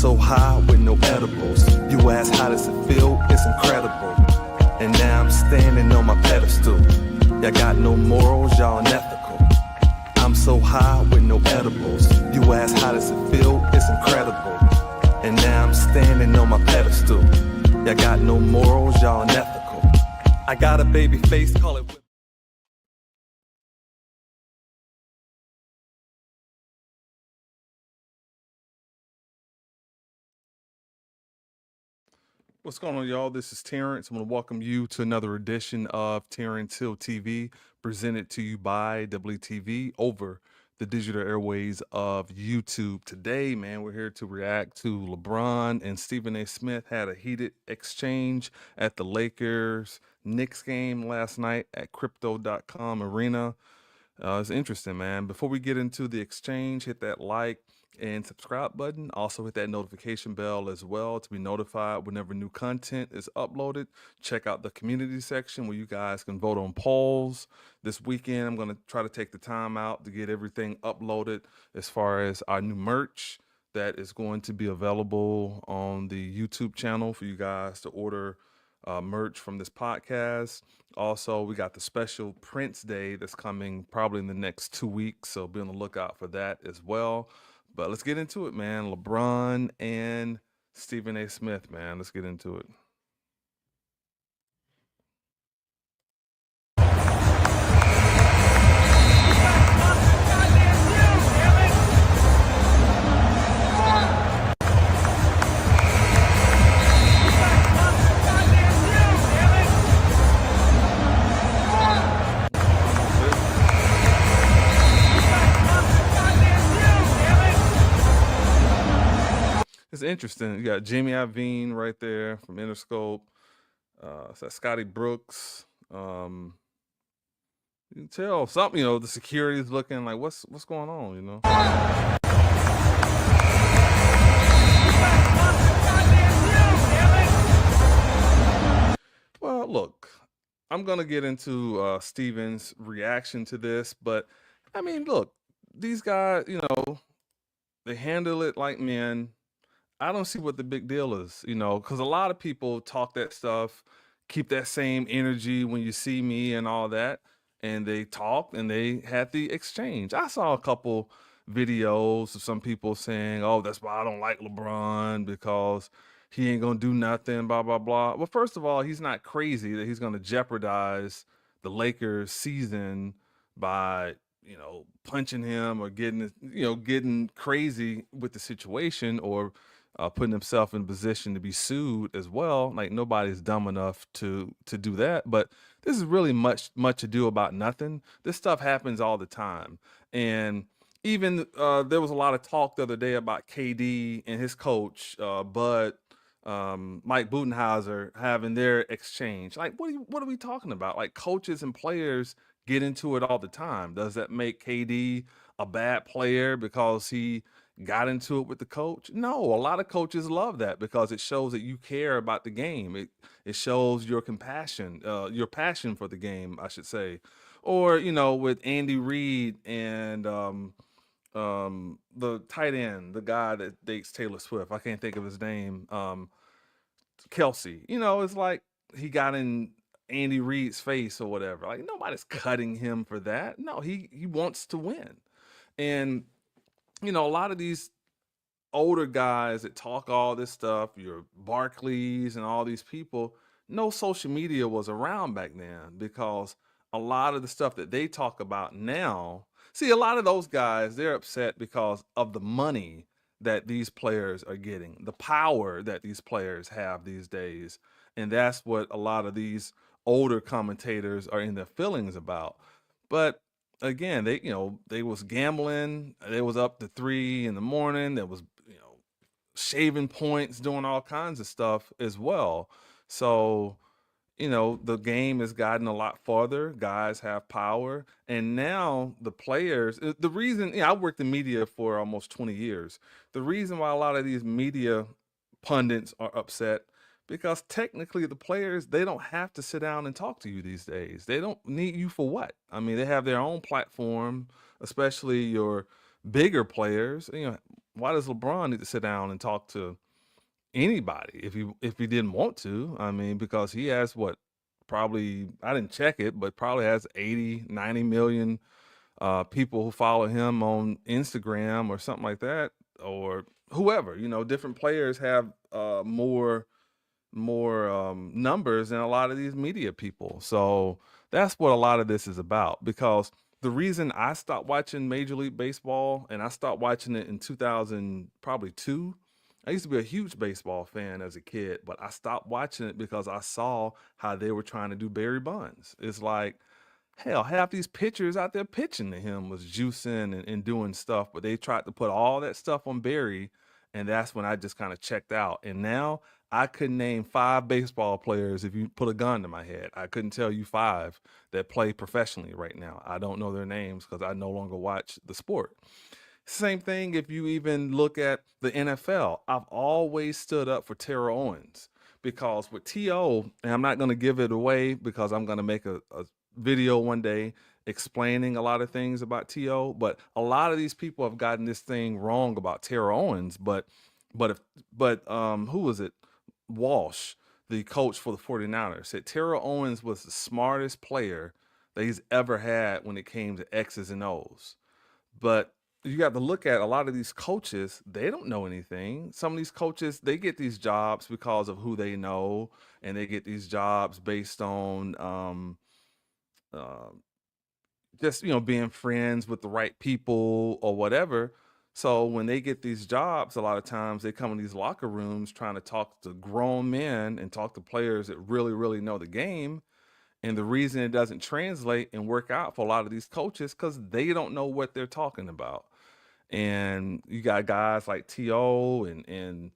so high with no edibles. You ask how does it feel? It's incredible. And now I'm standing on my pedestal. Y'all got no morals, y'all unethical. I'm so high with no edibles. You ask how does it feel? It's incredible. And now I'm standing on my pedestal. Y'all got no morals, y'all unethical. I got a baby face, call it. What's going on, y'all? This is Terrance. I'm going to welcome you to another edition of Terrance Hill TV, presented to you by WTV over the digital airways of YouTube. Today, man, we're here to react to LeBron and StephenASmith had a heated exchange at the Lakers Knicks game last night at crypto.com arena. It's interesting, man. Before we get into the exchange, hit that like and subscribe button. Also hit that notification bell as well to be notified whenever new content is uploaded. Check out the community section where you guys can vote on polls. This weekend, I'm going to try to take the time out to get everything uploaded as far as our new merch that is going to be available on the YouTube channel for you guys to order merch from this podcast. Also, we got the special Prince Day that's coming probably in the next 2 weeks, so be on the lookout for that as well. But let's get into it, man. LeBron and StephenASmith, man. Let's get into it. It's interesting. You got Jimmy Iovine right there from Interscope. It's that Scotty Brooks. You can tell something, you know, the security is looking like what's going on, you know. Well, look, I'm gonna get into Steven's reaction to this, but I mean, look, these guys, you know, they handle it like men. I don't see what the big deal is, you know, because a lot of people talk that stuff, keep that same energy when you see me and all that, and they talked and they had the exchange. I saw a couple videos of some people saying, oh, that's why I don't like LeBron because he ain't gonna do nothing, blah, blah, blah. Well, first of all, he's not crazy that he's gonna jeopardize the Lakers season by, you know, punching him or getting crazy with the situation or putting himself in a position to be sued as well. Like nobody's dumb enough to do that. But this is really much ado about nothing. This stuff happens all the time. And even there was a lot of talk the other day about KD and his coach, Mike Budenholzer, having their exchange. Like, what are we talking about? Like, coaches and players get into it all the time. Does that make KD a bad player because he got into it with the coach? No, a lot of coaches love that because it shows that you care about the game. It shows your compassion, your passion for the game, I should say. Or, you know, with Andy Reid and the tight end, the guy that dates Taylor Swift, I can't think of his name, Kelsey. You know, it's like he got in Andy Reid's face or whatever. Like nobody's cutting him for that. No, he wants to win. And you know, a lot of these older guys that talk all this stuff, your Barclays and all these people, no social media was around back then because a lot of the stuff that they talk about now, see, a lot of those guys, they're upset because of the money that these players are getting, the power that these players have these days. And that's what a lot of these older commentators are in their feelings about. But again, they was gambling. They was up to 3 in the morning. There was, you know, shaving points, doing all kinds of stuff as well. So, you know, the game has gotten a lot farther. Guys have power. And now the players, the reason, I worked in media for almost 20 years. The reason why a lot of these media pundits are upset because technically the players, they don't have to sit down and talk to you these days. They don't need you for what? I mean, they have their own platform, especially your bigger players. You know, why does LeBron need to sit down and talk to anybody if he didn't want to? I mean, because he has what, probably, I didn't check it, but probably has 80, 90 million people who follow him on Instagram or something like that, or whoever. Different players have more numbers than a lot of these media people. So that's what a lot of this is about. Because the reason I stopped watching Major League Baseball, and I stopped watching it in 2000, probably two. I used to be a huge baseball fan as a kid, but I stopped watching it because I saw how they were trying to do Barry Bonds. It's like, hell, half these pitchers out there pitching to him was juicing and doing stuff, but they tried to put all that stuff on Barry, and that's when I just kind of checked out. And now I couldn't name 5 baseball players if you put a gun to my head. I couldn't tell you 5 that play professionally right now. I don't know their names because I no longer watch the sport. Same thing if you even look at the NFL. I've always stood up for Terrell Owens because with T.O., and I'm not going to give it away because I'm going to make a video one day explaining a lot of things about T.O., but a lot of these people have gotten this thing wrong about Terrell Owens. But who was it? Walsh, the coach for the 49ers, said Terrell Owens was the smartest player that he's ever had when it came to X's and O's. But you got to look at a lot of these coaches, they don't know anything. Some of these coaches, they get these jobs because of who they know, and they get these jobs based on uh, just being friends with the right people or whatever. So when they get these jobs, a lot of times they come in these locker rooms trying to talk to grown men and talk to players that really, really know the game. And the reason it doesn't translate and work out for a lot of these coaches because they don't know what they're talking about. And you got guys like T.O. and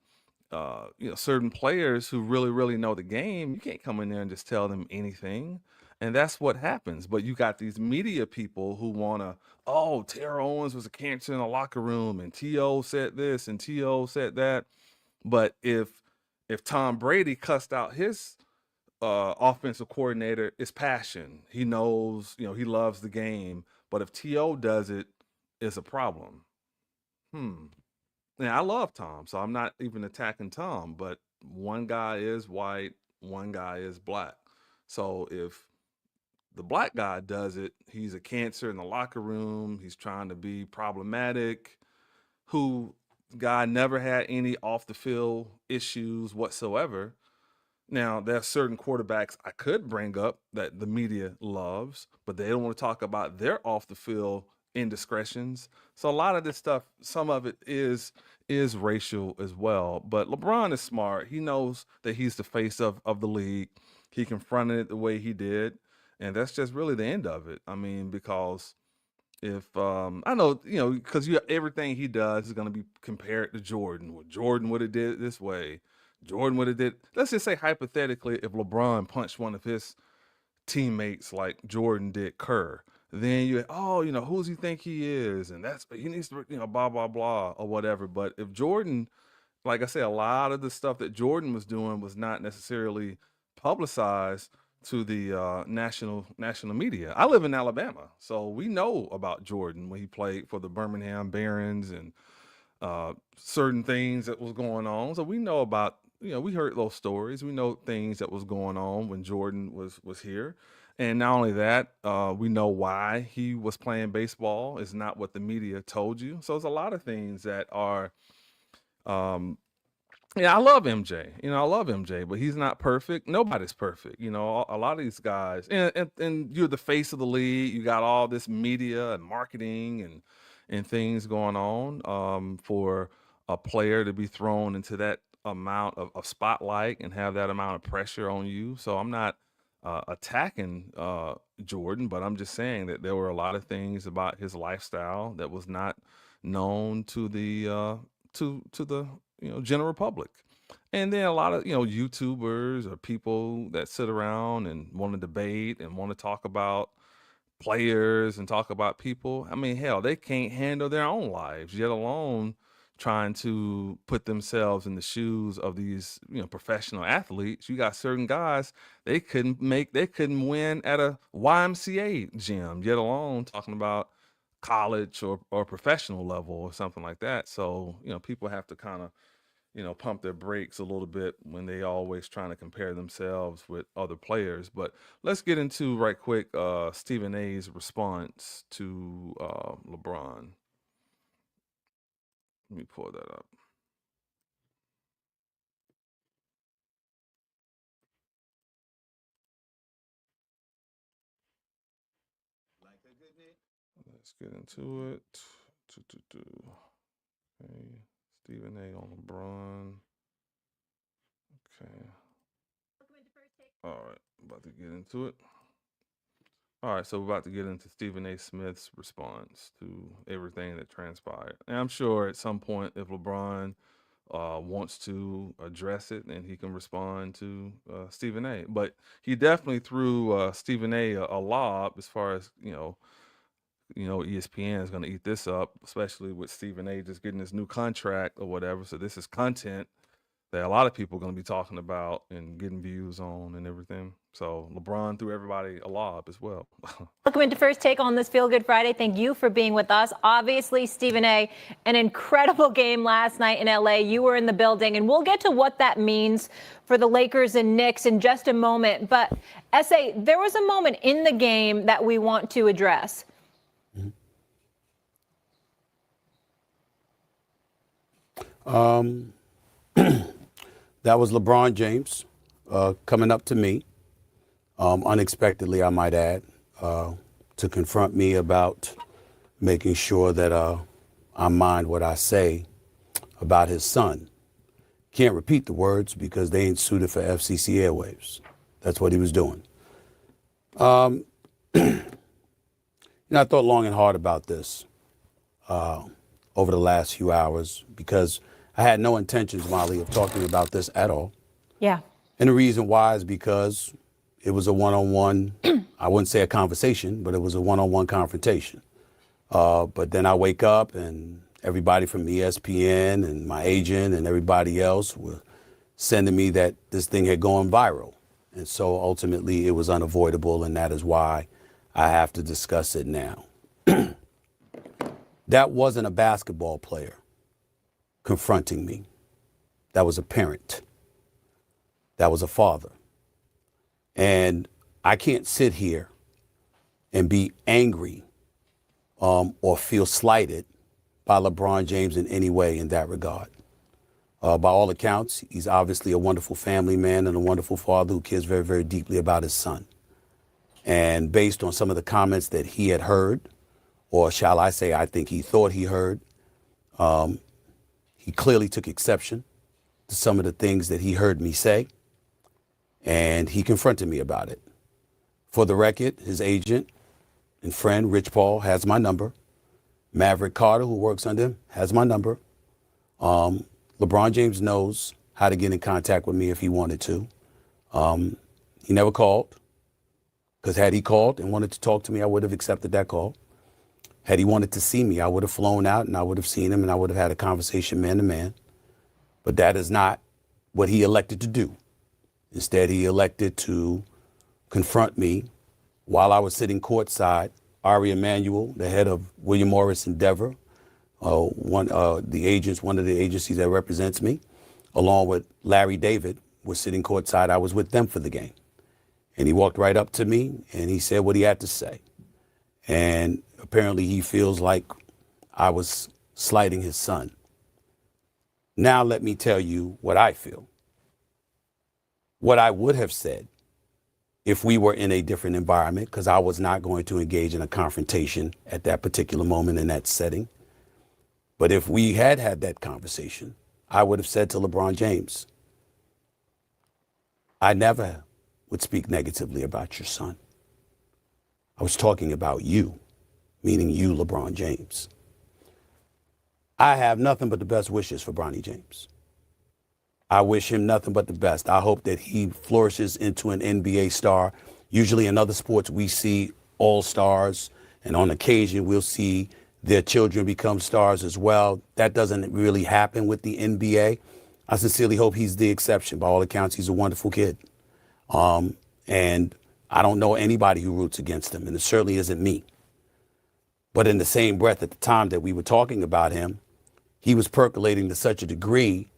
certain players who really, really know the game. You can't come in there and just tell them anything. And that's what happens. But you got these media people who want to, oh, Terrell Owens was a cancer in the locker room, and T.O. said this, and T.O. said that. But if Tom Brady cussed out his offensive coordinator, it's passion. He knows, he loves the game. But if T.O. does it, it's a problem. Yeah, I love Tom, so I'm not even attacking Tom, but one guy is white, one guy is black. So if the black guy does it, he's a cancer in the locker room, he's trying to be problematic, who guy never had any off the field issues whatsoever. Now, there are certain quarterbacks I could bring up that the media loves, but they don't want to talk about their off the field indiscretions. So a lot of this stuff, some of it is racial as well. But LeBron is smart. He knows that he's the face of the league. He confronted it the way he did, and that's just really the end of it. I mean, because if I know, because everything he does is going to be compared to Jordan. Well, Jordan would have did it this way. Jordan would have did. Let's just say hypothetically, if LeBron punched one of his teammates like Jordan did Kerr, then who's he think he is, and that's he needs to, blah blah blah or whatever. But if Jordan, like I said, a lot of the stuff that Jordan was doing was not necessarily publicized to the national media. I live in Alabama, so we know about Jordan when he played for the Birmingham Barons and certain things that was going on. So we know about, we heard those stories. We know things that was going on when Jordan was here. And not only that, we know why he was playing baseball is not what the media told you. So there's a lot of things that are, yeah, I love MJ. I love MJ, but he's not perfect. Nobody's perfect. A lot of these guys, and you're the face of the league. You got all this media and marketing and things going on for a player to be thrown into that amount of spotlight and have that amount of pressure on you. So I'm not attacking Jordan, but I'm just saying that there were a lot of things about his lifestyle that was not known to the to the general public. And then a lot of YouTubers or people that sit around and want to debate and want to talk about players and talk about people. I mean, hell, they can't handle their own lives, yet alone trying to put themselves in the shoes of these, professional athletes. You got certain guys, they couldn't win at a YMCA gym, yet alone talking about college or professional level or something like that. So, people have to kind of, pump their brakes a little bit when they always trying to compare themselves with other players. But let's get into right quick Stephen A's response to LeBron. Let me pull that up. Let's get into it. Okay. Stephen A on LeBron. Okay. All right, about to get into it. All right, so we're about to get into Stephen A. Smith's response to everything that transpired. And I'm sure at some point, if LeBron wants to address it, then he can respond to Stephen A. But he definitely threw Stephen a lob as far as, ESPN is going to eat this up, especially with Stephen A. just getting his new contract or whatever. So this is content that a lot of people are going to be talking about and getting views on and everything. So LeBron threw everybody a lob as well. Welcome into First Take on this Feel Good Friday. Thank you for being with us. Obviously, Stephen A., an incredible game last night in L.A. You were in the building, and we'll get to what that means for the Lakers and Knicks in just a moment. But, S.A., there was a moment in the game that we want to address. That was LeBron James coming up to me, unexpectedly, I might add, to confront me about making sure that I mind what I say about his son. Can't repeat the words because they ain't suited for FCC airwaves. That's what he was doing. I thought long and hard about this over the last few hours because I had no intentions, Molly, of talking about this at all. Yeah. And the reason why is because it was a one-on-one, I wouldn't say a conversation, but it was a one-on-one confrontation. But then I wake up and everybody from ESPN and my agent and everybody else were sending me that this thing had gone viral. And so ultimately it was unavoidable, and that is why I have to discuss it now. That wasn't a basketball player confronting me. That was a parent. That was a father. And I can't sit here and be angry or feel slighted by LeBron James in any way in that regard. By all accounts, he's obviously a wonderful family man and a wonderful father who cares very, very deeply about his son. And based on some of the comments that he had heard, or shall I say, I think he thought he heard, he clearly took exception to some of the things that he heard me say, and he confronted me about it. For the record, his agent and friend, Rich Paul, has my number. Maverick Carter, who works under him, has my number. LeBron James knows how to get in contact with me if he wanted to. He never called, because had he called and wanted to talk to me, I would have accepted that call. Had he wanted to see me, I would have flown out and I would have seen him and I would have had a conversation man to man. But that is not what he elected to do. Instead, he elected to confront me while I was sitting courtside. Ari Emanuel, the head of William Morris Endeavor, one of the agencies that represents me, along with Larry David, was sitting courtside. I was with them for the game. And he walked right up to me and he said what he had to say. And apparently he feels like I was slighting his son. Now let me tell you what I feel. What I would have said if we were in a different environment, because I was not going to engage in a confrontation at that particular moment in that setting. But if we had had that conversation, I would have said to LeBron James, I never would speak negatively about your son. I was talking about you, meaning you, LeBron James. I have nothing but the best wishes for Bronny James. I wish him nothing but the best. I hope that he flourishes into an NBA star. Usually in other sports, we see all-stars, and on occasion, we'll see their children become stars as well. That doesn't really happen with the NBA. I sincerely hope he's the exception. By all accounts, he's a wonderful kid. And I don't know anybody who roots against him, and it certainly isn't me. But in the same breath, at the time that we were talking about him, he was percolating to such a degree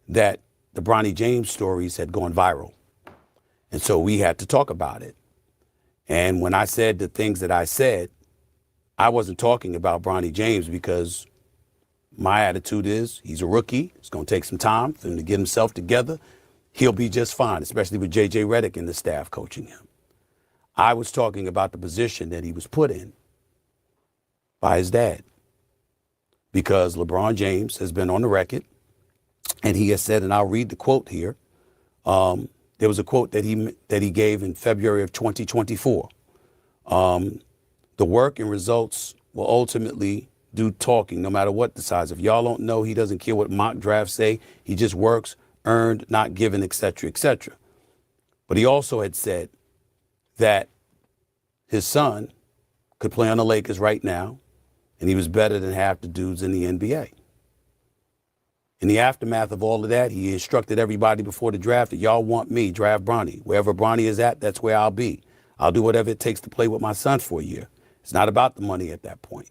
that the Bronny James stories had gone viral. And so we had to talk about it. And when I said the things that I said, I wasn't talking about Bronny James because my attitude is he's a rookie. It's going to take some time for him to get himself together. He'll be just fine, especially with J.J. Redick and the staff coaching him. I was talking about the position that he was put in by his dad, because LeBron James has been on the record and he has said, and I'll read the quote here. There was a quote that he gave in February of 2024. The work and results will ultimately do talking, no matter what the size. If y'all don't know, he doesn't care what mock drafts say. He just works, earned, not given, et cetera, et cetera. But he also had said that his son could play on the Lakers right now, and he was better than half the dudes in the NBA. In the aftermath of all of that, he instructed everybody before the draft that y'all want me, draft Bronny. Wherever Bronny is at, that's where I'll be. I'll do whatever it takes to play with my son for a year. It's not about the money at that point.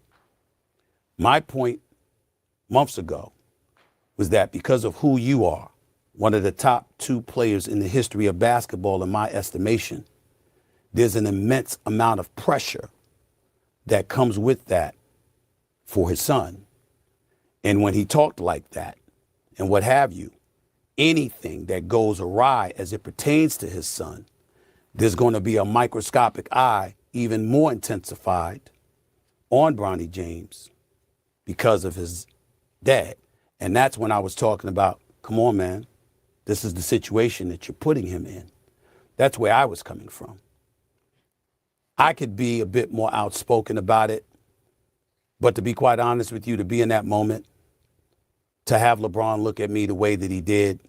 My point months ago was that because of who you are, one of the top 2 players in the history of basketball, in my estimation, there's an immense amount of pressure that comes with that for his son. And when he talked like that and what have you, anything that goes awry as it pertains to his son, there's going to be a microscopic eye, even more intensified, on Bronny James because of his dad. And that's when I was talking about, come on, man, this is the situation that you're putting him in. That's where I was coming from. I could be a bit more outspoken about it, but to be quite honest with you, to be in that moment, to have LeBron look at me the way that he did,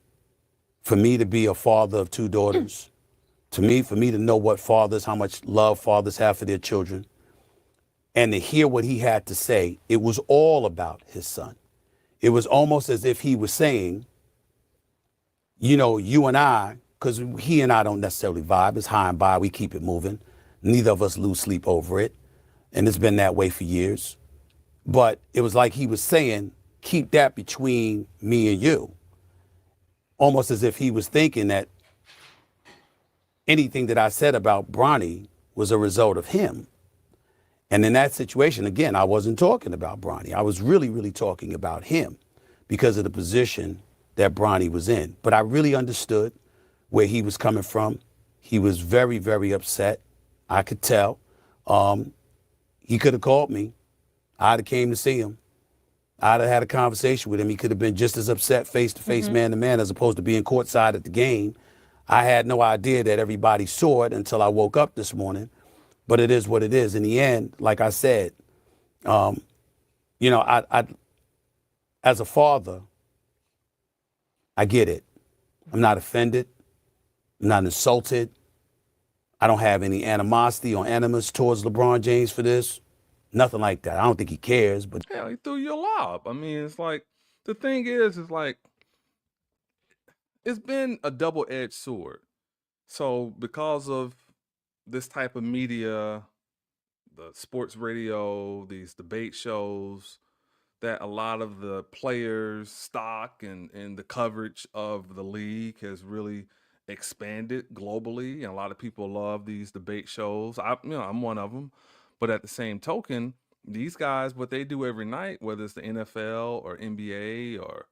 for me to be a father of 2 daughters, for me to know what fathers, how much love fathers have for their children, and to hear what he had to say, it was all about his son. It was almost as if he was saying, you know, you and I, because he and I don't necessarily vibe, it's high and by, we keep it moving. Neither of us lose sleep over it. And it's been that way for years. But it was like he was saying, keep that between me and you. Almost as if he was thinking that anything that I said about Bronny was a result of him. And in that situation, again, I wasn't talking about Bronny. I was really, really talking about him because of the position that Bronny was in. But I really understood where he was coming from. He was very, very upset. I could tell. He could have called me. I'd have came to see him. I'd have had a conversation with him. He could have been just as upset face-to-face, man-to-man, as opposed to being courtside at the game. I had no idea that everybody saw it until I woke up this morning. But it is what it is. In the end, like I said, you know, I as a father, I get it. I'm not offended. I'm not insulted. I don't have any animosity or animus towards LeBron James for this. Nothing like that. I don't think he cares. But Yeah, he threw you a lob. I mean, it's like, the thing is like, it's been a double-edged sword. So because of this type of media, the sports radio, these debate shows, that a lot of the players' stock and the coverage of the league has really expanded globally, and a lot of people love these debate shows. I'm one of them. But at the same token, these guys, what they do every night, whether it's the NFL or NBA or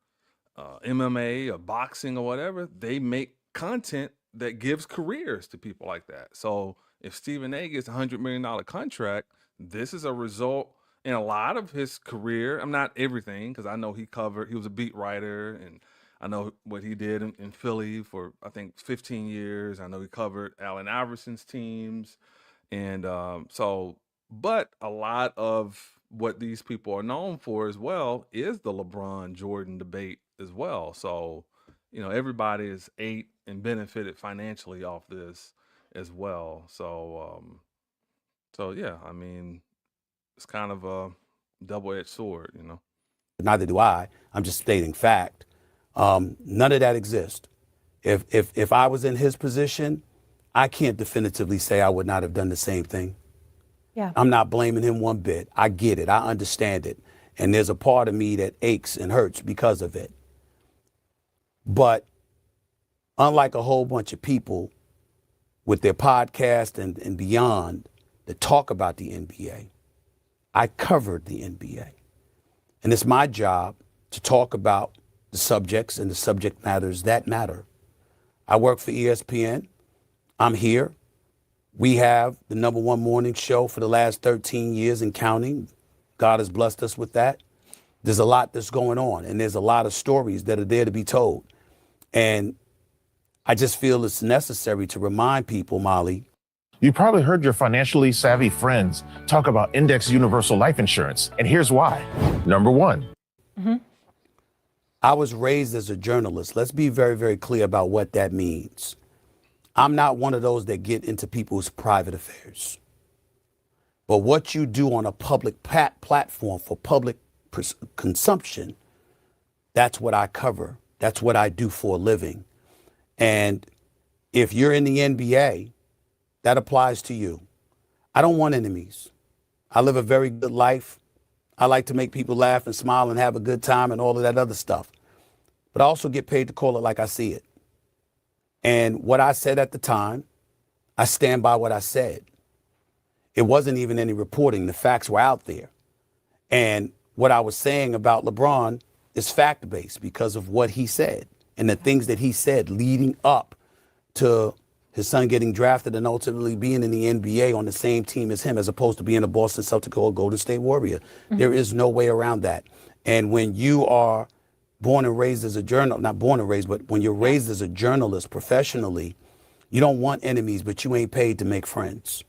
MMA or boxing or whatever, they make content that gives careers to people like that. So if Stephen A gets $100 million contract, this is a result in a lot of his career. I'm not everything, because I know he was a beat writer, and I know what he did in Philly for, I think, 15 years. I know he covered Allen Iverson's teams. And but a lot of what these people are known for as well is the LeBron Jordan debate as well. So, you know, everybody is ate and benefited financially off this as well. So, yeah, I mean, it's kind of a double-edged sword, you know. neither do I. I'm just stating fact. None of that exists. If I was in his position, I can't definitively say I would not have done the same thing. Yeah. I'm not blaming him one bit. I get it. I understand it. And there's a part of me that aches and hurts because of it. But unlike a whole bunch of people with their podcast and beyond that talk about the NBA, I covered the NBA. And it's my job to talk about the subjects and the subject matters that matter. I work for ESPN. I'm here. We have the #1 morning show for the last 13 years and counting. God has blessed us with that. There's a lot that's going on, and there's a lot of stories that are there to be told. And I just feel it's necessary to remind people, Molly. You probably heard your financially savvy friends talk about index universal life insurance, and here's why. Number one. I was raised as a journalist. Let's be very, very clear about what that means. I'm not one of those that get into people's private affairs. But what you do on a public platform for public consumption, that's what I cover. That's what I do for a living. And if you're in the NBA, that applies to you. I don't want enemies. I live a very good life. I like to make people laugh and smile and have a good time and all of that other stuff. But I also get paid to call it like I see it. And what I said at the time, I stand by what I said. It wasn't even any reporting. The facts were out there. And what I was saying about LeBron is fact-based because of what he said and the things that he said leading up to his son getting drafted and ultimately being in the NBA on the same team as him, as opposed to being a Boston Celtic or a Golden State Warrior. There is no way around that. And when you are born and raised as a journalist, not born and raised, but when you're raised as a journalist professionally, you don't want enemies, but you ain't paid to make friends.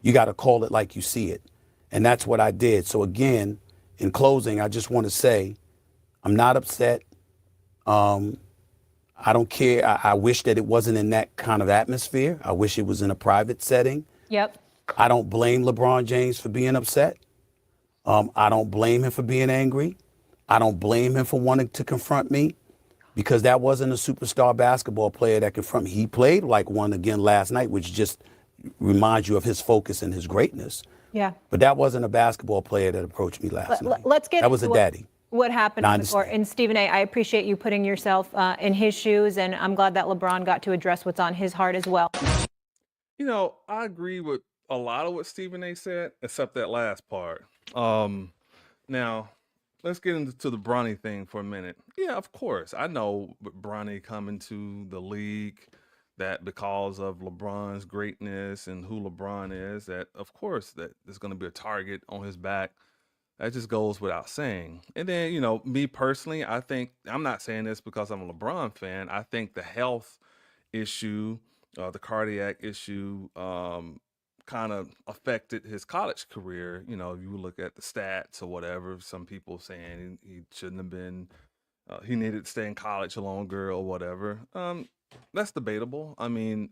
You got to call it like you see it. And that's what I did. So again, in closing, I just want to say, I'm not upset. I don't care. I wish that it wasn't in that kind of atmosphere. I wish it was in a private setting. Yep. I don't blame LeBron James for being upset. I don't blame him for being angry. I don't blame him for wanting to confront me, because that wasn't a superstar basketball player that confronted me. He played like one again last night, which just reminds you of his focus and his greatness. Yeah. But that wasn't a basketball player that approached me last night. Let's get that was a into daddy. What happened on the court. And Stephen A., I appreciate you putting yourself in his shoes, and I'm glad that LeBron got to address what's on his heart as well. You know, I agree with a lot of what Stephen A. said, except that last part. Now, let's get into the Bronny thing for a minute. Yeah, of course. I know with Bronny coming to the league, that because of LeBron's greatness and who LeBron is, that of course that there's going to be a target on his back. That just goes without saying. And then, you know, me personally, I think, I'm not saying this because I'm a LeBron fan. I think the health issue, the cardiac issue, kind of affected his college career. You know, if you look at the stats or whatever, some people saying he shouldn't have been, he needed to stay in college longer or whatever. That's debatable. I mean,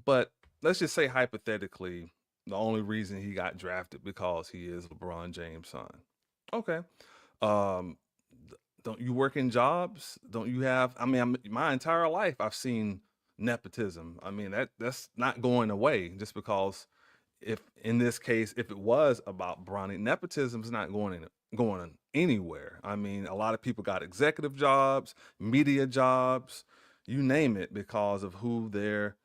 but let's just say hypothetically, the only reason he got drafted because he is LeBron James' son. Okay. Um, don't you work in jobs? Don't you have, I mean, my entire life I've seen nepotism. I mean, that's not going away just because if in this case, if it was about Bronny, nepotism is not going anywhere. I mean, a lot of people got executive jobs, media jobs, you name it, because of who their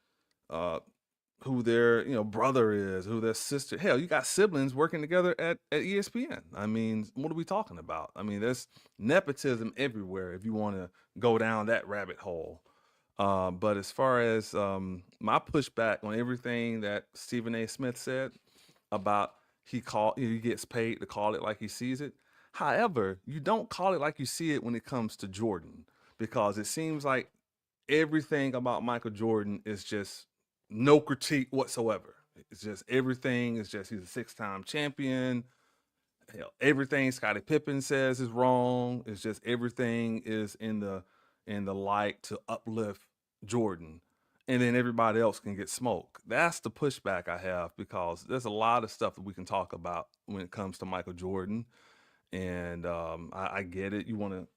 brother is, who their sister. Hell, you got siblings working together at ESPN. I mean, what are we talking about? I mean, there's nepotism everywhere if you want to go down that rabbit hole. But as far as my pushback on everything that StephenASmith said about he gets paid to call it like he sees it. However, you don't call it like you see it when it comes to Jordan, because it seems like everything about Michael Jordan is just no critique whatsoever. It's just everything is just, he's a 6-time champion. Hell, everything Scottie Pippen says is wrong. It's just everything is in the light to uplift Jordan, and then everybody else can get smoke. That's the pushback I have, because there's a lot of stuff that we can talk about when it comes to Michael Jordan, and I get it. You want to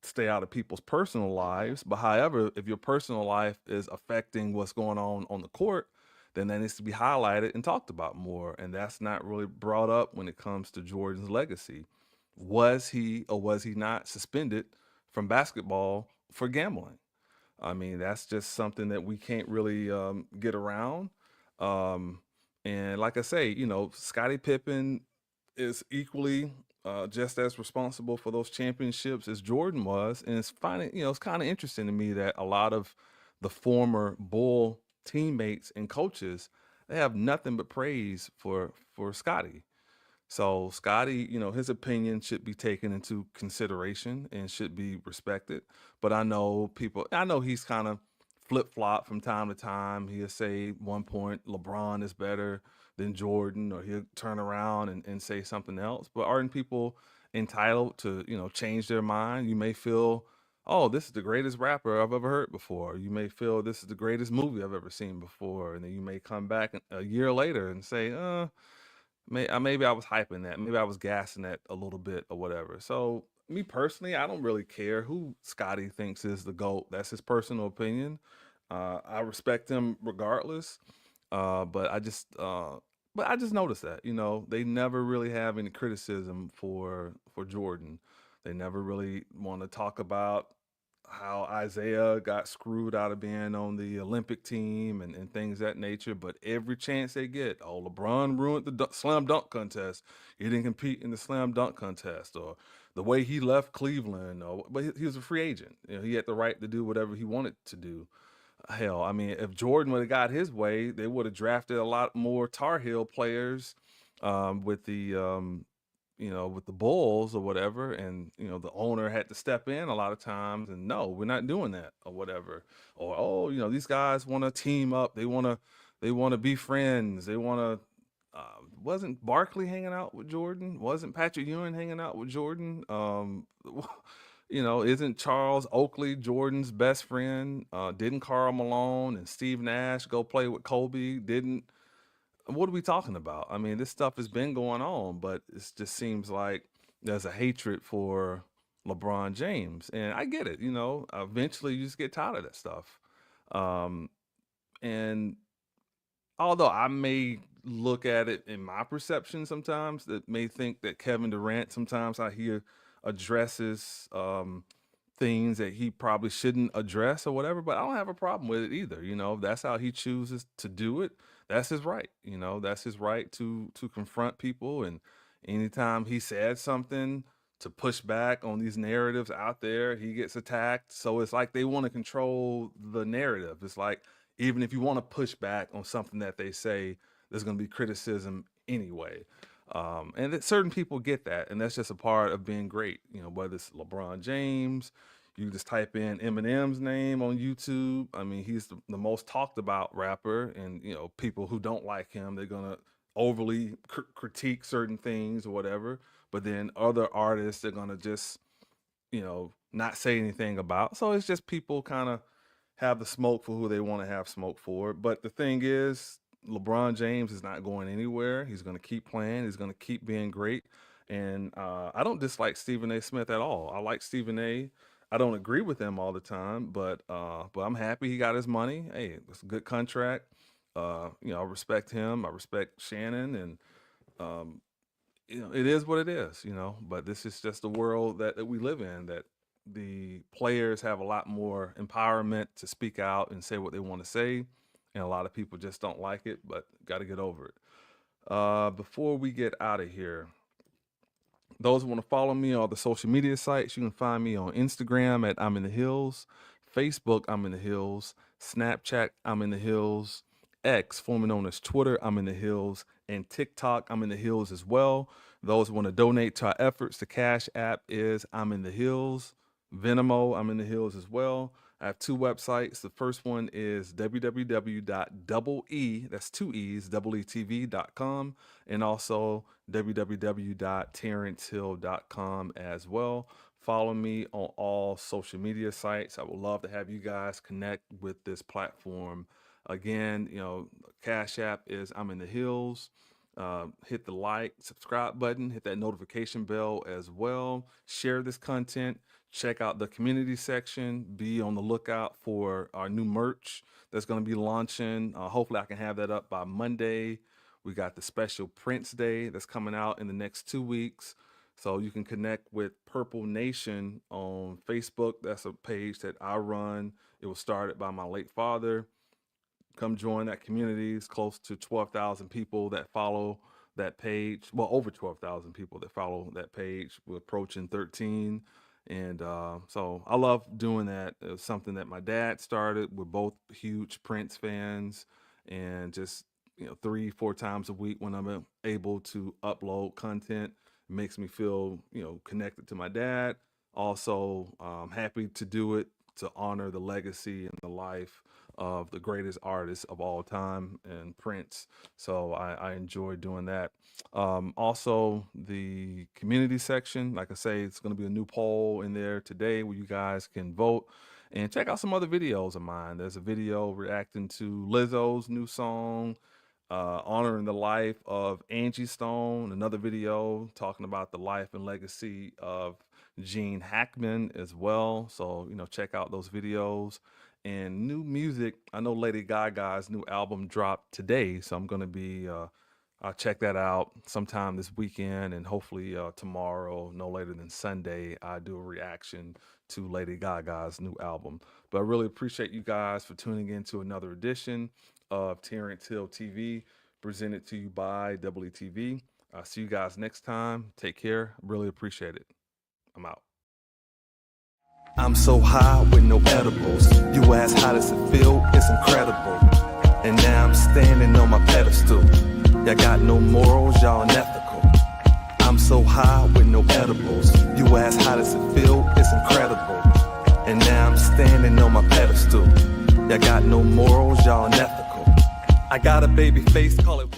stay out of people's personal lives, but however, if your personal life is affecting what's going on the court, then that needs to be highlighted and talked about more. And that's not really brought up when it comes to Jordan's legacy. Was he or was he not suspended from basketball for gambling? I mean, that's just something that we can't really get around. Um, and like I say, Scottie Pippen is equally just as responsible for those championships as Jordan was. And it's kind of interesting to me that a lot of the former Bull teammates and coaches, they have nothing but praise for Scottie. So Scotty, his opinion should be taken into consideration and should be respected. But I know he's kind of flip-flop from time to time. He'll say one point LeBron is better than Jordan, or he'll turn around and say something else. But aren't people entitled to, change their mind? You may feel, oh, this is the greatest rapper I've ever heard before. You may feel this is the greatest movie I've ever seen before. And then you may come back a year later and say, maybe I was hyping that. Maybe I was gassing that a little bit or whatever. So me personally, I don't really care who Scotty thinks is the GOAT. That's his personal opinion. I respect him regardless. But I just noticed that, they never really have any criticism for Jordan. They never really want to talk about how Isaiah got screwed out of being on the Olympic team and things of that nature. But every chance they get, oh, LeBron ruined the slam dunk contest. He didn't compete in the slam dunk contest, or the way he left Cleveland. But he was a free agent. He had the right to do whatever he wanted to do. Hell, I mean, if Jordan would have got his way, they would have drafted a lot more Tar Heel players with with the Bulls or whatever, and the owner had to step in a lot of times, and no, we're not doing that or whatever. Or these guys want to team up, they want to be friends, they want to. Wasn't Barkley hanging out with Jordan? Wasn't Patrick Ewing hanging out with Jordan? Isn't Charles Oakley Jordan's best friend? Didn't Karl Malone and Steve Nash go play with Kobe? Didn't What are we talking about? I mean, this stuff has been going on, but it just seems like there's a hatred for LeBron James. And I get it, eventually you just get tired of that stuff. Um, and although I may look at it in my perception sometimes, that may think that Kevin Durant, sometimes I hear addresses things that he probably shouldn't address or whatever, but I don't have a problem with it either. If that's how he chooses to do it, that's his right. That's his right to confront people. And anytime he said something to push back on these narratives out there, he gets attacked. So it's like they want to control the narrative. It's like, even if you want to push back on something that they say, there's going to be criticism anyway. And that certain people get that, and that's just a part of being great. Whether it's LeBron James, you just type in Eminem's name on YouTube. I mean, he's the most talked about rapper, and people who don't like him, they're gonna overly critique certain things or whatever. But then other artists, they're gonna just not say anything about. So it's just people kind of have the smoke for who they want to have smoke for. But the thing is, LeBron James is not going anywhere. He's going to keep playing. He's going to keep being great. And I don't dislike Stephen A. Smith at all. I like Stephen A. I don't agree with him all the time, but I'm happy he got his money. Hey, it's a good contract. I respect him. I respect Shannon, and it is what it is. But this is just the world that we live in. That the players have a lot more empowerment to speak out and say what they want to say. And a lot of people just don't like it, but got to get over it. Before we get out of here, those who want to follow me on the social media sites, you can find me on Instagram at I'm in the Hills, Facebook, I'm in the Hills, Snapchat, I'm in the Hills, X, formerly known as Twitter, I'm in the Hills, and TikTok, I'm in the Hills as well. Those who want to donate to our efforts, the Cash App is I'm in the Hills. Venmo, I'm in the Hills as well. I have two websites. The first one is www.double-E, that's two E's, doubleetv.com, and also www.terrancehill.com as well. Follow me on all social media sites. I would love to have you guys connect with this platform. Again, Cash App is I'm in the Hills. hit the like, subscribe button, hit that notification bell as well. Share this content. Check out the community section. Be on the lookout for our new merch that's going to be launching. Hopefully I can have that up by Monday. We got the special Prince Day that's coming out in the next 2 weeks. So you can connect with Purple Nation on Facebook. That's a page that I run. It was started by my late father. Come join that community. It's close to 12,000 people that follow that page. Well, over 12,000 people that follow that page. We're approaching 13. And so I love doing that. It was something that my dad started. We're both huge Prince fans, and just 3-4 times a week when I'm able to upload content, it makes me feel connected to my dad. Also, happy to do it to honor the legacy and the life of the greatest artist of all time, and Prince. So I enjoy doing that. Also, the community section, like I say, it's going to be a new poll in there today where you guys can vote and check out some other videos of mine. There's a video reacting to Lizzo's new song, honoring the life of Angie Stone, another video talking about the life and legacy of Gene Hackman as well. So, check out those videos. And new music, I know Lady Gaga's new album dropped today, so I'm going to be, I'll check that out sometime this weekend, and hopefully tomorrow, no later than Sunday, I do a reaction to Lady Gaga's new album. But I really appreciate you guys for tuning in to another edition of Terrance Hill TV, presented to you by WTV. I'll see you guys next time. Take care. Really appreciate it. I'm out. I'm so high with no edibles. You ask how does it feel? It's incredible. And now I'm standing on my pedestal. Y'all got no morals, y'all unethical. I'm so high with no edibles. You ask how does it feel? It's incredible. And now I'm standing on my pedestal. Y'all got no morals, y'all unethical. I got a baby face, call it